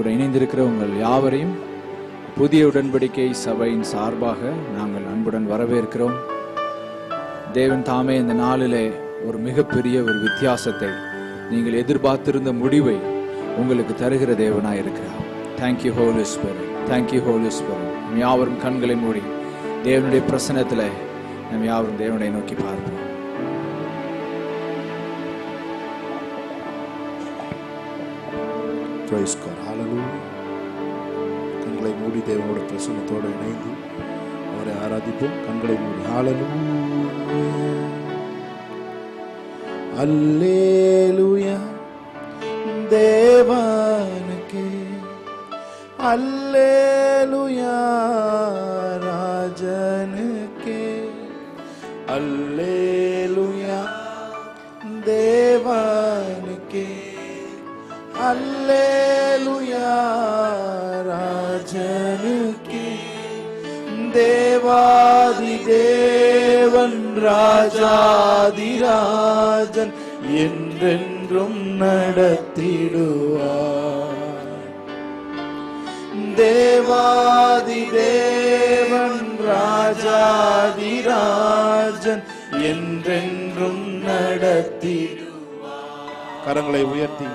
கூட இணைந்திருக்கிற உங்கள் யாவரையும் புதிய உடன்படிக்கை சபையின் சார்பாக நாங்கள் அன்புடன் வரவேற்கிறோம். தேவன் தாமே இந்த நாளிலே ஒரு மிகப்பெரிய ஒரு வித்தியாசத்தை, நீங்கள் எதிர்பார்த்திருந்த முடிவை உங்களுக்கு தருகிற தேவனாய் இருக்கிறார். Thank you holy spirit, thank you holy spirit. நம் யாவரும் கண்களை மூடி தேவனுடைய பிரசன்னத்தில் நம் யாவரும் தேவனை நோக்கி பார்ப்போம். Praise God. Hallelujah. கண்களை மூடி தேவனோட பிரசன்னத்தோடு இணைந்து அவரை ஆராதிப்போம். கண்களை மூடி. Hallelujah. அல்லேலூயா தேவனுக்கே, அல்லேலூயா ராஜனுக்கே, அல்லேலூயா தேவனுக்கே, அல்லேலூயா ராஜனுக்கே. தேவாதி தேவன் ராஜாதிராஜன் என்றென்றும் நடத்திடுவார். தேவாதி தேவன் ராஜாதிராஜன் என்றென்றும் நடத்திடுவார். கரங்களை உயர்த்தி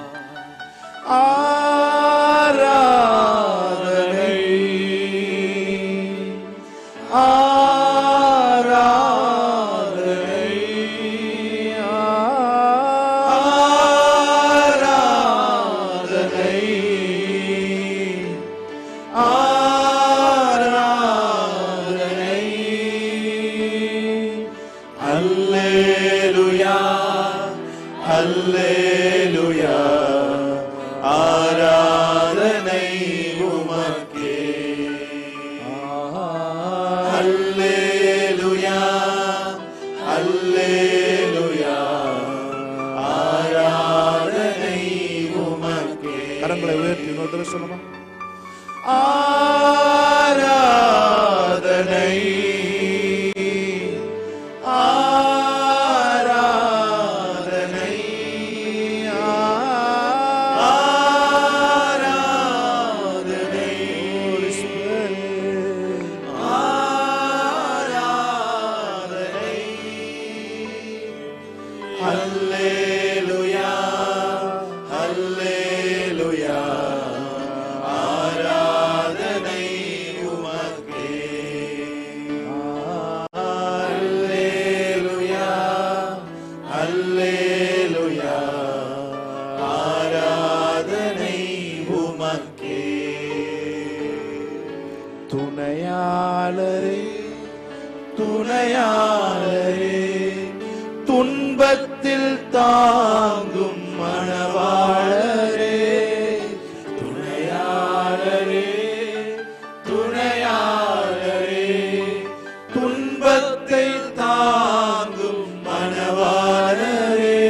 ஆராதனை ஆராதனை ஆராதனை ஆராதனை. அல்லேலூயா அல்லேலூயா ஆராதனை உமக்கே. அல்லேலூயா அல்லேலூயா ஆராதனை உமக்கே. கரங்களை உயர்த்தி இன்னொரு தடவை சொல்லுமா? ஆராதனை ஆராதனை ஆராதனை ஆராதனை. அல்லேலூயா அல்லேலூயா ஆராதனை உமக்கே. அல்லேலூயா அல்லேலூயா ஆராதனை உமக்கே. துணையாளரே துணையாளரே, துன்பத்தில் தாங்கும் மணவாளரே. துணையாளரே துணையாளரே, துன்பத்தை தாங்கும் மணவாளரே.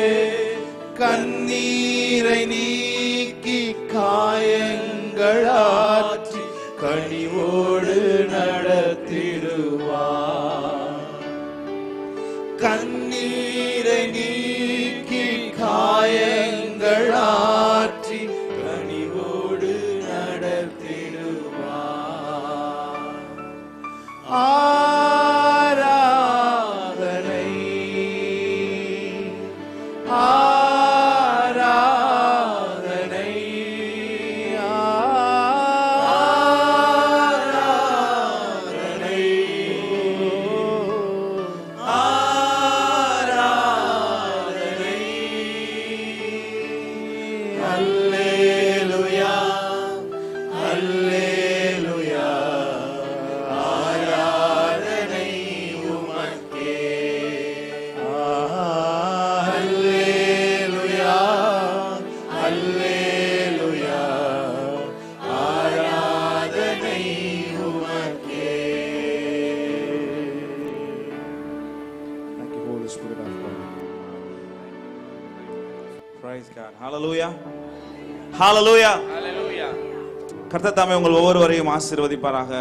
கண்ணீரை நீக்கி காயங்களாற்றி கனிவோடு நடத்திடுவார். கண்ணீரை நீக்கி காயங்களாற்றி கனிவோடு நடத்திடுவார். ஆராதனை ஆராதனை ஆராதனை ஆராதனை. அல்லேலூயா அல்லேலூயா ஆராதனை உமக்கே. அல்லேலூயா அல்லேலூயா ஆராதனை உமக்கே. Thank you, Holy Spirit of God. Praise God. Hallelujah. Hallelujah. கர்த்தர் தாமே உங்கள் ஒவ்வொருவரையும் ஆசீர்வதிப்பாராக.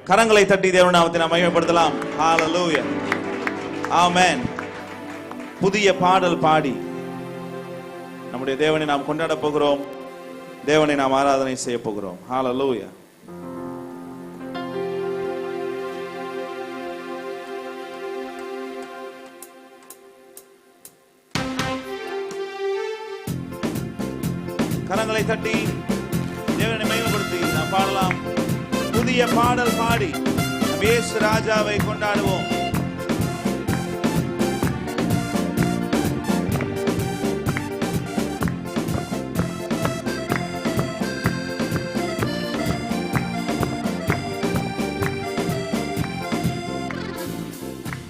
கரங்களை தட்டி தேவனுடைய நாமத்தை நாம் மகிமைப்படுத்தலாம். Hallelujah. Amen. புதிய பாடல் பாடி நம்முடைய தேவனை நாம் கொண்டாட போகிறோம். தேவனை நாம் ஆராதனை செய்ய போகிறோம். ஹalleluya. கரங்களை தட்டி தேவனை மகிமைப்படுத்தி நாம் பாடலாம். புதிய பாடல் பாடி இயேசு ராஜாவை கொண்டாடுவோம்.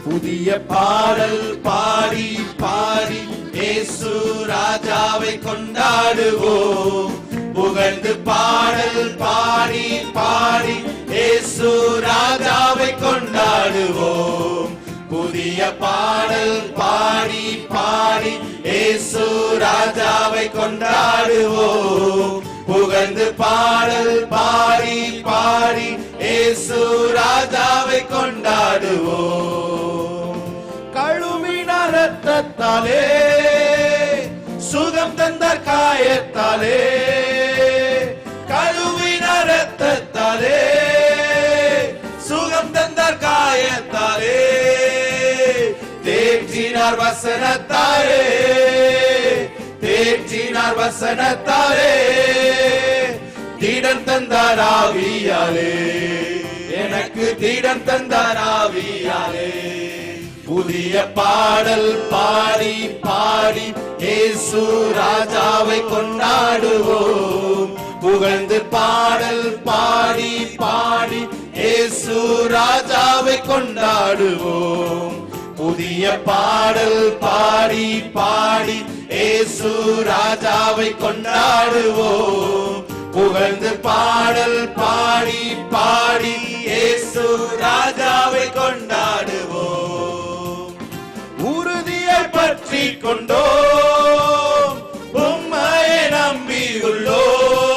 புதிய பாடல் பாடி பாடி இயேசு ராஜாவை கொண்டாடுவோம். புகழ்ந்து பாடல் பாடி பாடி இயேசு ராஜாவை கொண்டாடுவோம். புதிய பாடல் பாடி பாடி இயேசு ராஜாவை கொண்டாடுவோம். புகழ்ந்து பாடல் பாடி பாடி இயேசு ராஜாவை கொண்டாடுவோம். கழுவின இரத்தத்தாலே சுகம் தந்தார் காயத்தாலே, கழுவின இரத்தத்தாலே சுகம் தந்தார் காயத்தாலே, தேற்றினார் வசனத்தாலே, தேற்றினார் வசனத்தாலே, திடன் தந்தார் ஆவியாலே, எனக்கு திடன் தந்தார் ஆவியாலே. புதிய பாடல் பாடி பாடி இயேசு ராஜாவை கொண்டாடுவோம். புகழ்ந்து பாடல் பாடி பாடி இயேசு ராஜாவை கொண்டாடுவோம். புதிய பாடல் பாடி பாடி இயேசு ராஜாவை கொண்டாடுவோம். புகழ்ந்து பாடல் பாடி பாடி இயேசு ராஜாவை கொண்டாடுவோம். உறுதியை பற்றி கொண்டோம், உம்மையை நம்பியுள்ளோம்.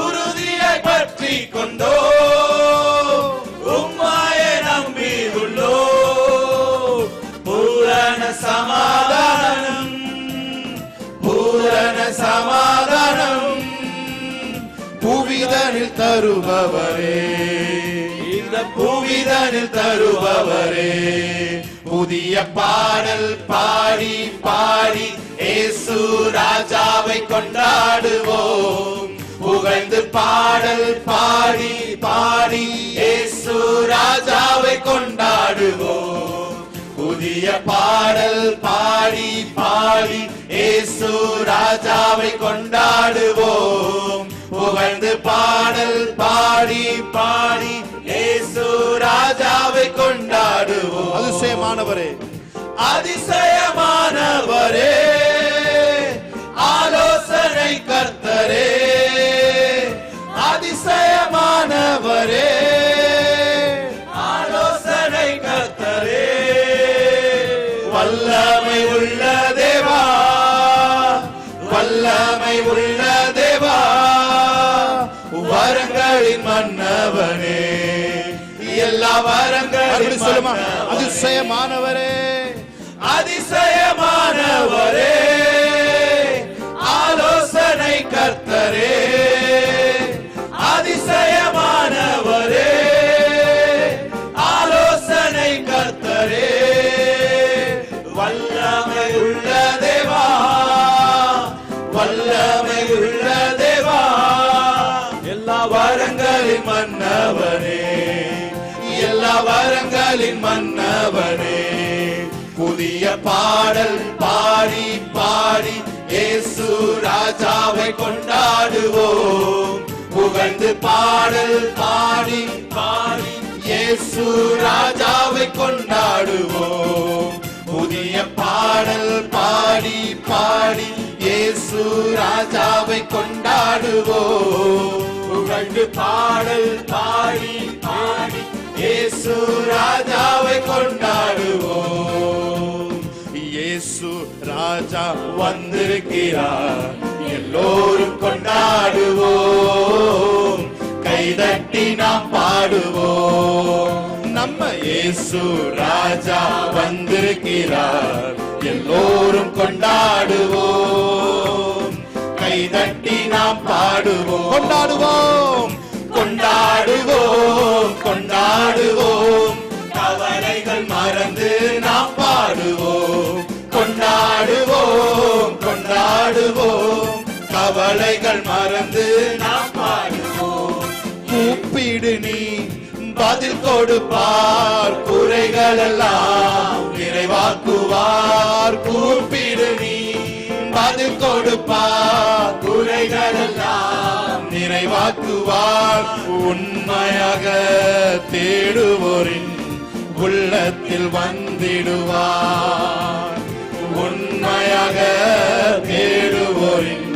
உறுதியை பற்றி கொண்டோம், உம்மையை நம்பியுள்ளோம். பூரண சமாதானம், பூரண சமாதானம் புவிதனில் தருபவரே, இந்த புவிதனில் தருபவரே. புதிய பாடல் பாடி பாடி இயேசு ராஜாவை கொண்டாடுவோம். புகழ்ந்து பாடல் பாடி பாடி இயேசு ராஜாவை கொண்டாடுவோம். புதிய பாடல் பாடி பாடி இயேசு ராஜாவை கொண்டாடுவோம். புகழ்ந்து பாடல் பாடி பாடி இயேசு ராஜாவை கொண்டாடுவோம். அதிசயமானவரே, அதிசயமானவரே, ஆலோசனை கர்த்தரே, அதிசயமானவரே, ஆலோசனை கர்த்தரே, வல்லமை உள்ள தேவா, வல்லமை உள்ள தேவா, வரங்களின் மன்னவனே, எல்லா வரங்களின் மன்னவனே. அதிசயமானவரே, அதிசயமானவரே, ஆலோசனை கர்த்தரே, அதிசயமானவரே, ஆலோசனை கர்த்தரே, வல்லமை உள்ள தேவா, வல்லமை உள்ள தேவா, எல்லா வரங்களின் மன்னவனே, எல்லா வரங்களின் மன்னவனே. புதிய பாடல் பாடி பாடி இயேசு ராஜாவை கொண்டாடுவோம். புகழ்ந்து பாடல் பாடி பாடி இயேசு ராஜாவை கொண்டாடுவோம். புதிய பாடல் பாடி பாடி இயேசு ராஜாவை கொண்டாடுவோம். புகழ்ந்து பாடல் பாடி பாடி இயேசு ராஜாவை கொண்டாடுவோம். இயேசு ராஜா வந்திருக்கிறார், எல்லோரும் கொண்டாடுவோம். கைதட்டி நாம் பாடுவோம். நம்ம இயேசு ராஜா வந்திருக்கிறார், எல்லோரும் கொண்டாடுவோம். கைதட்டி நாம் பாடுவோம். கொண்டாடுவோம் கொண்டாடுவோம் கொண்டாடுவோம், கவலைகள் மறந்து நாம் பாடுவோம். கொண்டாடுவோம் கொண்டாடுவோம், கவலைகள் மறந்து நாம் பாடுவோம். கூப்பிடு நீ பதில் கொடுப்பார், குறைகள் எல்லாம் நிறைவாக்குவார். கூப்பிடு நீ பதில் கொடுப்பார், குறைகள் எல்லாம் நிறைவாக்குவார். உண்மையாக தேடுவோரின் உள்ளத்தில் வந்திடுவார். உண்மையாக தேடுவோரின்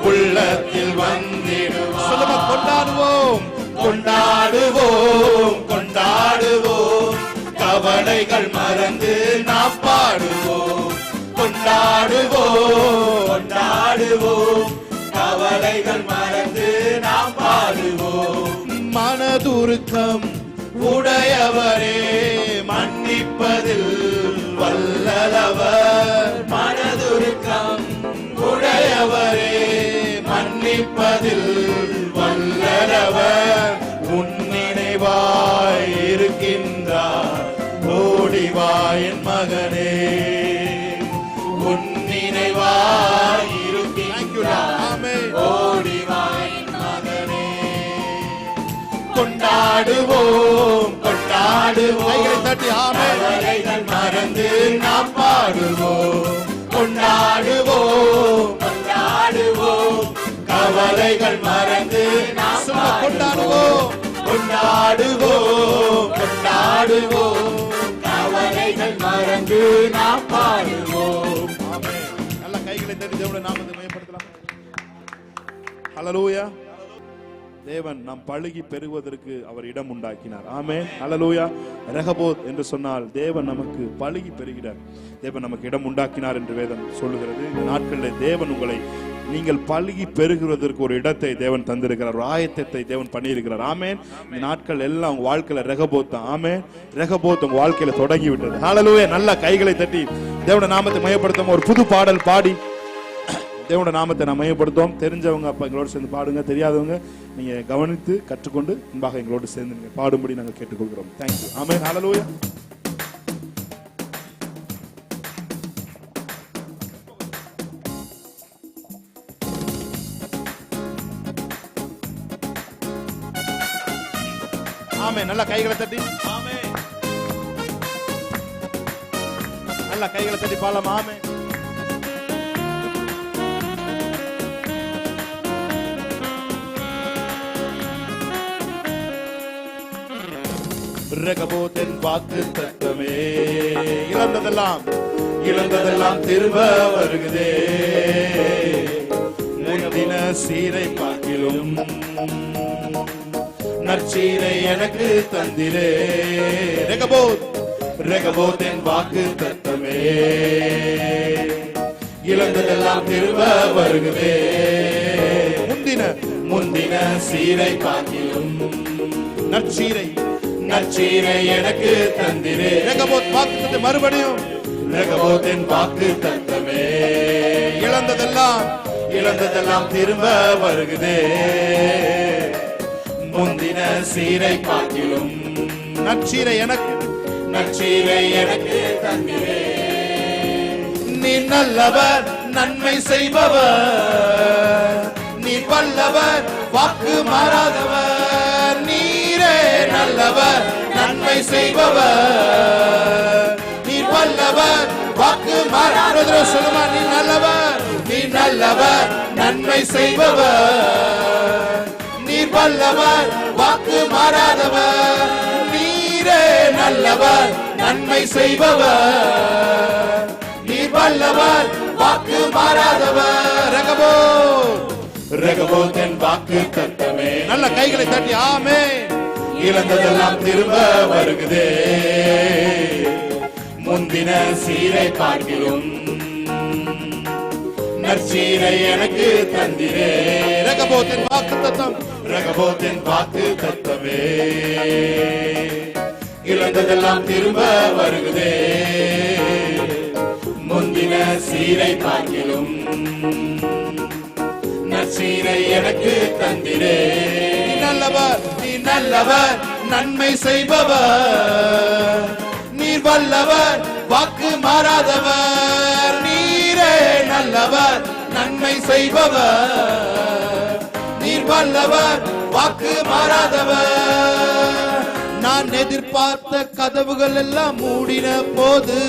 உள்ளத்தில் வந்திடுவார். கொண்டாடுவோம் கொண்டாடுவோம் கொண்டாடுவோம், கவலைகள் மறந்து நாம் பாடுவோம். கொண்டாடுவோம் கொண்டாடுவோம், கவலைகள் மறந்து நாம் பாடுவோம். மனதுருக்கம் உடையவரே மன்னிப்பதில் வல்லவர். மனதுருக்கம் உடையவரே மன்னிப்பதில் வல்லவர். உன்னினைவாய் இருக்கின்றார், ஓடிவாய் என் மகனே. உன்னினைவாய் இருக்கின்றார், ஓடிவாய் என் மகனே. கொண்டாடுவோம் கொண்டாடுவோம், கவலைகள் மறந்து நாம் பாடுவோம். கொண்டாடுவோம் கொண்டாடுவோம், கவலைகள் மறந்து நாம் கொண்டாடுவோம். கொண்டாடுவோம் கொண்டாடுவோம், கவலைகள் மறந்து நாம் பாடுவோம். ஆமென். நல்ல கைகளை தட்டி தேவனுடைய நாமத்தை மகிமைப்படுத்தலாம். ஹல்லேலூயா. தேவன் நாம் பழுகி பெருகுவதற்கு அவர் இடம் உண்டாக்கினார். ஆமென். ஹல்லேலூயா. ரெகபோத் என்று சொன்னால் தேவன் நமக்கு பழுகி பெருகிறார், தேவன் நமக்கு இடம் உண்டாக்கினார் என்று வேதம் சொல்லுகிறது. இந்த நாட்களில் தேவன் உங்களை நீங்கள் பழுகி பெருகுவதற்கு ஒரு இடத்தை தேவன் தந்திருக்கிறார், ஒரு ஆயத்தத்தை தேவன் பண்ணியிருக்கிறார். ஆமென். இந்த நாட்கள் எல்லாம் உங்க வாழ்க்கையில ரெகபோத் தான். ஆமென். ரெகபோத் உங்க வாழ்க்கையில தொடங்கி விட்டது. ஹல்லேலூயா. நல்ல கைகளை தட்டி தேவனுடைய நாமத்தை மகிமைப்படுத்தும் ஒரு புது பாடல் பாடி தேவனுடைய நாமத்தை நாம் மையப்படுத்துவோம். தெரிஞ்சவங்க அப்ப எங்களோடு சேர்ந்து பாடுங்க, தெரியாதவங்க நீங்க கவனித்து கற்றுக்கொண்டு முன்பாக எங்களோடு சேர்ந்து நீங்க பாடும்படி நாங்கள் கேட்டுக்கொள்கிறோம். தேங்க்யூ. ஆமென். ஹல்லேலூயா. ஆமென். நல்ல கைகளை தட்டி ஆமென், நல்ல கைகளை தட்டி பாடலாம். ஆமென். ரெகபோத்தின் வாக்கு தத்தமே, இழந்ததெல்லாம் திரும்ப வருகுதே. முந்தின சீரை பார்க்கிலும் நற்சீரை எனக்கு தந்திரே. ரெகபோத்தின் வாக்கு தத்தமே, இழந்ததெல்லாம் திரும்ப வருகுதே. முந்தின சீரை பார்க்கிலும் நற்சீரை எனக்கு தந்திரே. ரெகபோத் வாக்கு மறுபடியும் ரெகபோத்தின் வாக்கு தத்தமே, இழந்ததெல்லாம் திரும்ப வருகுதே. முந்தின சீரை பார்க்கிலும் நற்சீரை எனக்கு தந்திரே. நீ நல்லவர், நன்மை செய்பவர், நீ வல்லவர், வாக்கு மாறாதவர். நீரே நல்லவர், நன்மை செய்பவர், நீ வல்லவர், வாக்கு மாறாதவர். சொல்லுமா, நீ நல்லவர், நன்மை செய்பவர், நீ வல்லவர், வாக்கு மாறாதவர். நீரே நல்லவர், நன்மை செய்பவர், நீ வல்லவர், வாக்கு மாறாதவர். ரெகபோத்தின் வாக்கு தத்தமே. நல்ல கைகளை தட்டி ஆமென். இழந்ததெல்லாம் திரும்ப வருகுதே. முந்தின சீரை பார்க்கிலும் நற்சீரை எனக்கு தந்திரே. ரெகபோத்தின் வாக்கு தத்தம், ரெகபோத்தின் வாக்கு தத்தமே, இழந்ததெல்லாம் திரும்ப வருகுதே. முந்தின சீரை பார்க்கிலும் ஆசீரை எனக்கு தந்திரே. நீ நல்லவர், நீ நல்லவர், நன்மை செய்பவர், நீர் வல்லவர், வாக்கு மாறாதவர். நீரே நல்லவர், நன்மை செய்பவர், நீர் வல்லவர், வாக்கு மாறாதவர். நான் எதிர்பார்த்த கதவுகள் எல்லாம் மூடின போது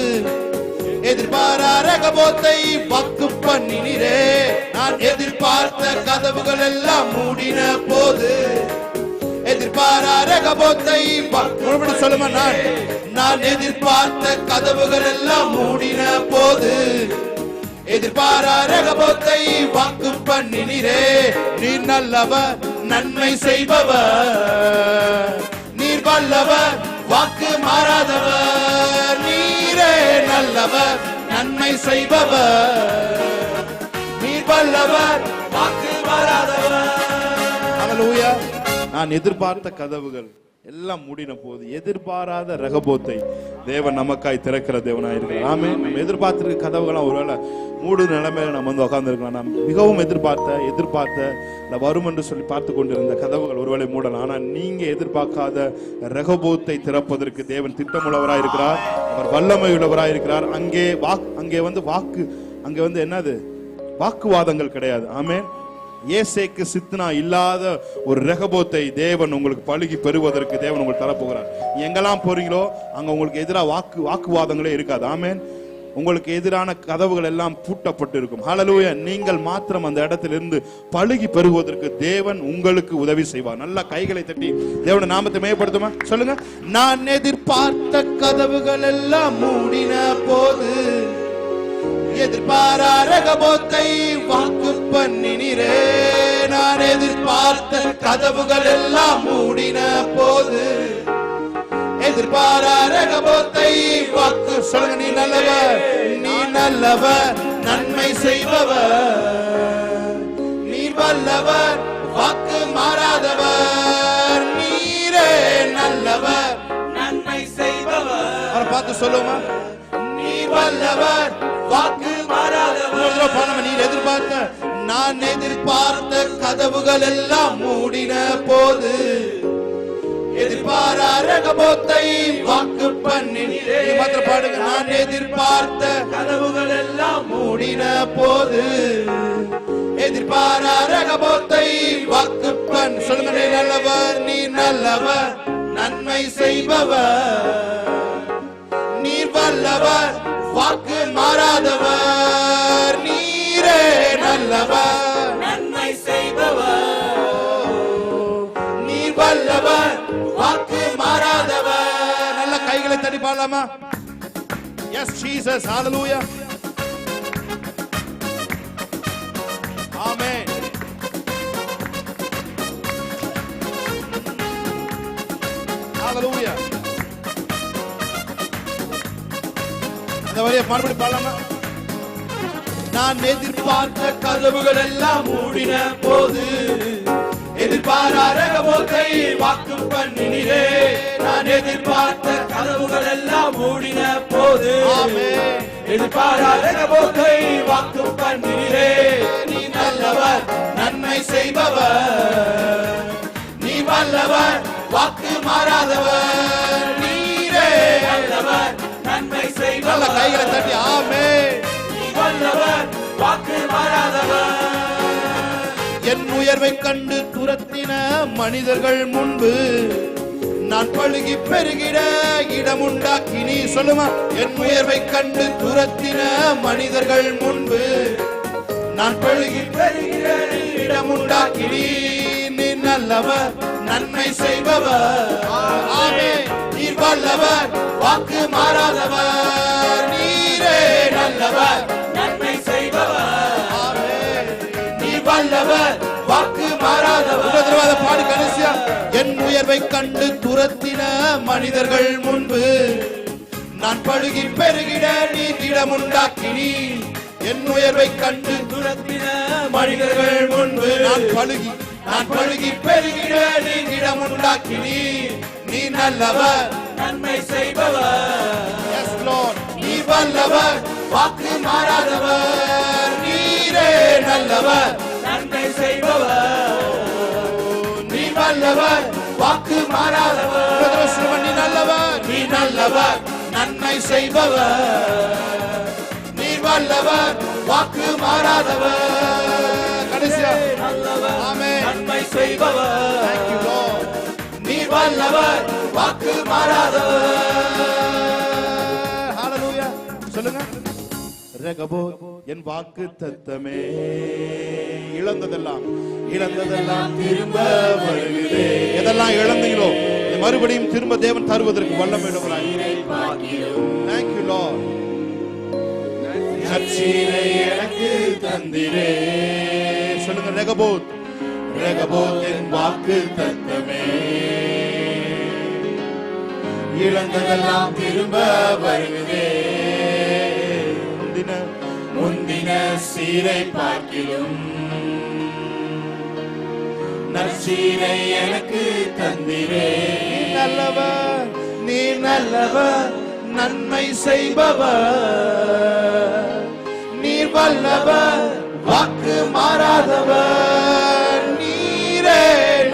எதிர்பாரா ரகபோத்தை வாக்கு பண்ணினீரே. நான் எதிர்பார்த்த கதவுகள் எல்லாம் மூடின போது எதிர்பாரா ரகபோத்தை சொல்லுமா. நான் எதிர்பார்த்த கதவுகள் எல்லாம் மூடின போது எதிர்பாரா ரகபோத்தை வாக்கு பண்ணினீரே. நீ நல்லவர், நன்மை செய்பவர், நீர் வல்லவர், வாக்கு மாறாதவர். நீரே நல்லவர், நன்மை செய்பவர், நீர் வல்லவர், வாக்கு மாறாதவர். ஹல்லேலூயா. நான் எதிர்பார்த்த கதவுகள் எல்லாம் மூடின போது எதிர்பாராத ரகபோத்தை தேவன் நமக்காய் திறக்கிற தேவனாய் இருக்கிறார். ஆமென். நம்ம எதிர்பார்த்திருக்க கதவுகளாம் ஒருவேளை மூடு நிலைமையில நம்ம வந்து உட்கார்ந்து இருக்கலாம். நாம் மிகவும் எதிர்பார்த்த வரும் என்று சொல்லி பார்த்து கொண்டிருந்த கதவுகள் ஒருவேளை மூடலாம். ஆனால் நீங்க எதிர்பார்க்காத ரகபோத்தை திறப்பதற்கு தேவன் திட்டமுள்ளவராய் இருக்கிறார். அவர் வல்லமை உள்ளவராய் இருக்கிறார். அங்கே வந்து என்னது வாக்குவாதங்கள் கிடையாது. ஆமென். ஏசேக்கு சித்னா இல்லாத ஒரு ரகபோத்தை தேவன் உங்களுக்கு பழுகி பெறுவதற்கு தேவன் உங்களுக்கு தரப்போகிறார். எங்கெல்லாம் போறீங்களோ அங்க உங்களுக்கு எதிராக வாக்குவாதங்களே இருக்காது. ஆமென். உங்களுக்கு எதிரான கதவுகள் எல்லாம் பூட்டப்பட்டு இருக்கும். ஹல்லேலூயா. நீங்கள் மாத்திரம் அந்த இடத்திலிருந்து பழுகி பெறுவதற்கு தேவன் உங்களுக்கு உதவி செய்வார். நல்ல கைகளை தட்டி தேவனுடைய நாமத்தை மேம்படுத்துமா சொல்லுங்க. நான் எதிர்பார்த்த கதவுகள் எல்லாம் மூடின போது எதிர்பாரா ரகபோத்தை வாக்கு பண்ணினீரே. நான் எதிர்பார்த்த கதவுகள் எல்லாம் மூடின போது எதிர்பாரா ரகபோத்தை வாக்கு சொல்லுங்க. நீ நல்லவர், நீ நல்லவர், நன்மை செய்பவர், நீர் வல்லவர், வாக்கு மாறாதவர். நீரே நல்லவர், நன்மை செய்பவர். அவரை பார்த்து சொல்லுமா. நீர் வல்லவர், வாக்கு மாறாதவர். நீர் எதிர்பார்த்த நான் எதிர்பார்த்த கதவுகள் எல்லாம் மூடின போது எதிர்பாரா ரகபோத்தை வாக்கு பண்ணினீரே. மாத்திரம் பாடுங்க. நான் எதிர்பார்த்த கதவுகள் எல்லாம் மூடின போது எதிர்பாரா ரகபோத்தை வாக்கு பண்ண சொல்லுங்க. நீ நல்லவர், நீ நல்லவர், நன்மை செய்பவர், நீர் வல்லவர், வாக்கு மாறாதவர். நீரே நல்லவர், நன்மை செய்பவர், நீர் வல்லவர், வாக்கு மாறாதவர். நல்ல கைகளை தட்டி பாடலாமா? Yes Jesus. Hallelujah. Amen. Hallelujah. அந்த வழியை மறுபடி பாடலாமா? நான் எதிர்பார்த்த கதவுகள் எல்லாம் மூடின போது எதிர்பாரா ரகபோத்தை வாக்கு பண்ணினீரே. நான் எதிர்பார்த்த கதவுகள் எல்லாம் மூடின போது எதிர்பாரா ரகபோத்தை வாக்கு பண்ணினீரே. நீ நல்லவர், நன்மை செய்பவர், நீ வல்லவர், வாக்கு மாறாதவர். நீரே நல்லவர், நன்மை செய்பவர். கைகளை தட்டி ஆமென். நீ வல்லவர், வாக்கு மாறாதவர். என் உயர்வை கண்டு துரத்தின மனிதர்கள் முன்பு நான் பழுகி பெருகிட இடமுண்டாக்கி. நீ சொல்லுமா. என் உயர்வை கண்டு துரத்தின மனிதர்கள் முன்பு நான் பழுகி பெருகிட இடமுண்டாக்கி. நீ நல்லவர், நன்மை செய்பவர், ஆமென். நீர் வல்லவர், வாக்கு மாறாதவர். நீரே நல்லவர், நன்மை செய்பவர், ஆமென். நீர் வல்லவர், வாக்கு மாறாதவர். பாடு கடைசியா. என் உயர்வை கண்டு துரத்தின மனிதர்கள் முன்பு நான் பழுகி பெருகிட நீ இடமுண்டாக்கினி. என் உயர்வை கண்டு துரத்தின மனிதர்கள் முன்பு நான் பழுகி பெருகிட நீ இடமுண்டாக்கினி. நீ நல்லவர், நன்மை செய்பவர், எஸ் லார்ட். நீ வல்லவர், வாக்கு மாறாதவர். நீரே நல்லவர், நன்மை செய்பவர், நீ வல்லவர், வாக்கு மாறாதவர். நீ நல்லவர், நீ நல்லவர், நன்மை செய்பவர், நீ வல்லவர், வாக்கு மாறாதவர். கடைசியா ஆமென். நன்மை செய்பவர், நீ வல்லவர், வாக்கு மாறாதவர். ஹalleluya சொல்லுங்க. ரெகபோத் என் வாக்கு தத்தமே, இழந்ததெல்லாம் திரும்ப வருகிறே. எதெல்லாம் இழந்தீங்களோ மறுபடியும் திரும்ப தேவன் தருவதற்கு வல்லமை உள்ளவராய். Thank you Lord. நற்சீரை எனக்கு தந்திரே. சொல்லுங்க ரெகபோத், ரெகபோத் என் வாக்கு தத்தமே, இழந்ததெல்லாம் திரும்ப வருகிறே. முந்தின சீரை பார்க்கிலும் நற்சீரை எனக்கு தந்திரே. நல்லவர், நீ நல்லவர், நன்மை செய்பவர், நீர் வல்லவர், வாக்கு மாறாதவர். நீரே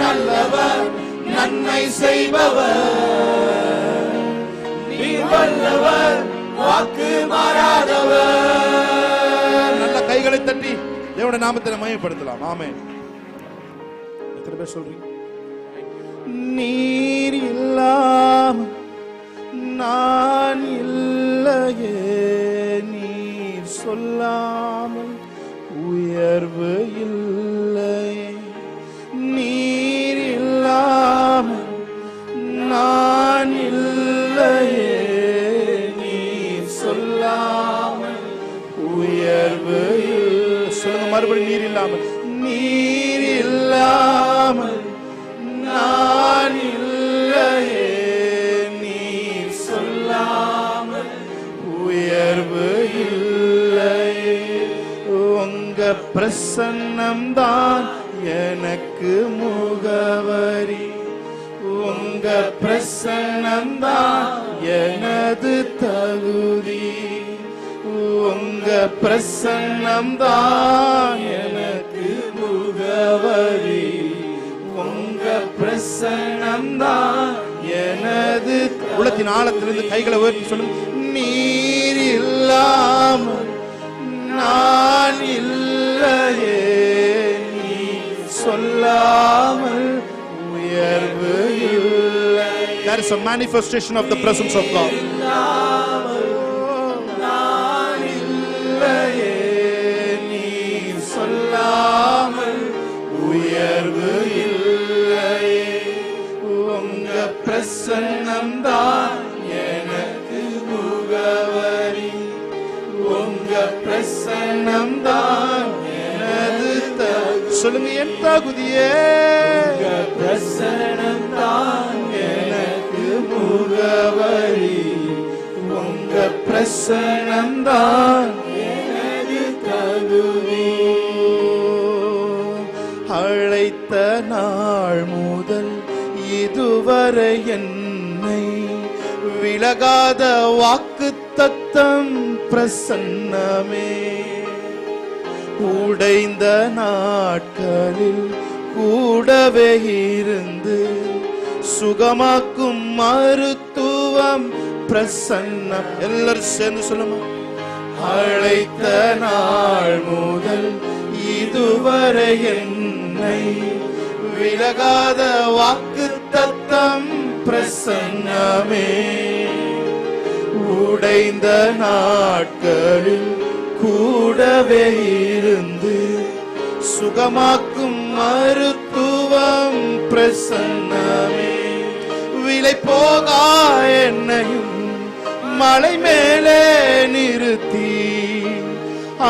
நல்லவர், நன்மை செய்பவர், நீர் வல்லவர், வாக்கு மாறாதவர். நல்ல கைகளை தட்டி தேவனுடைய நாமத்தை மகிமைப்படுத்தலாம். ஆமென். எத்தனை பேர் சொல்றீங்க? நீர் இல்லாமல் நான் இல்லையே, நீர் சொல்லாமல் உயர்வு இல்லையே. நீர் இல்லாமல் நான் இல்லையே, நீர் சொல்லாமல் உயர்வு. சொல்லுங்க மறுபடி. நீர் இல்லாமல், நீர் இல்லாமல் நான் இல்லையே, நீர் சொல்லாமல் உயர்வு இல்லையே. உங்க பிரசன்னம் தான் எனக்கு முகவரி, உங்க பிரசன்னம் தான் எனது தகுதி, உங்க பிரசன்னம் தான் எனக்கு முகவரி, உங்க பிரசன்னம் தான் எனது. உள்ளத்தின் ஆழத்திலிருந்து கைகளை உயர்த்தி சொல்லுங்க. நீர் இல்லாமல் நான் இல்லையே, நீ சொல்லாமல் உயர்வு இல்லை. There is a manifestation of the presence of God. நான் இல்லையே, நீ சொல்லாமல் உயர்வு இல்லையே. உங்க பிரசன்னம் தான் எனக்கு முகவரி, உங்க பிரசன்னம் தான் எனது தகுதி. சொல்லுங்க என் தகுதியே, உங்க பிரசன்னம் தான் எனக்கு முகவரி, உங்க பிரசன்னம் தான் எனது தகுதி. அழைத்த நாள் முதல் இதுவரை என்னை விலகாத வாக்கு தத்தம் பிரசன்னமே. உடைந்த நாட்களில் கூடவே இருந்து சுகமாக்கும் மருத்துவம் பிரசன்னம். எல்லாரும் சேர்ந்து சொல்லுமா. அழைத்த நாள் முதல் இதுவரை என்னை விலகாத வாக்கு தத்தம் பிரசன்னமே. உடைந்த நாட்களில் கூடவே இருந்து சுகமாக்கும் மருத்துவம் பிரசன்னமே. விலை போகா என்னையும் மலை மேலே நிறுத்தி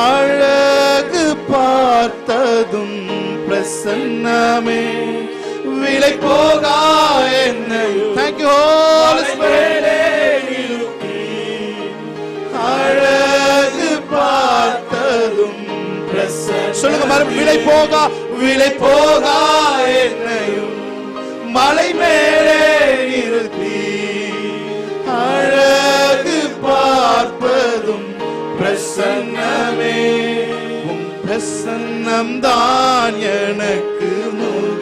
அழகு பார்த்ததும் பிரசன்னமே. விலை போகா என்னையும் Thank you Holy Spirit. அழகு பார்த்ததும் பிரசன்னம். சொல்லுங்க மறுபடியும். விலை போகா, விலை போகா என்னையும் மலை மேலே நிறுத்தி அழகு பார்ப்பதும் பிரசன்னமே. பிரசன்னம் தான் எனக்கு முக்கியம்.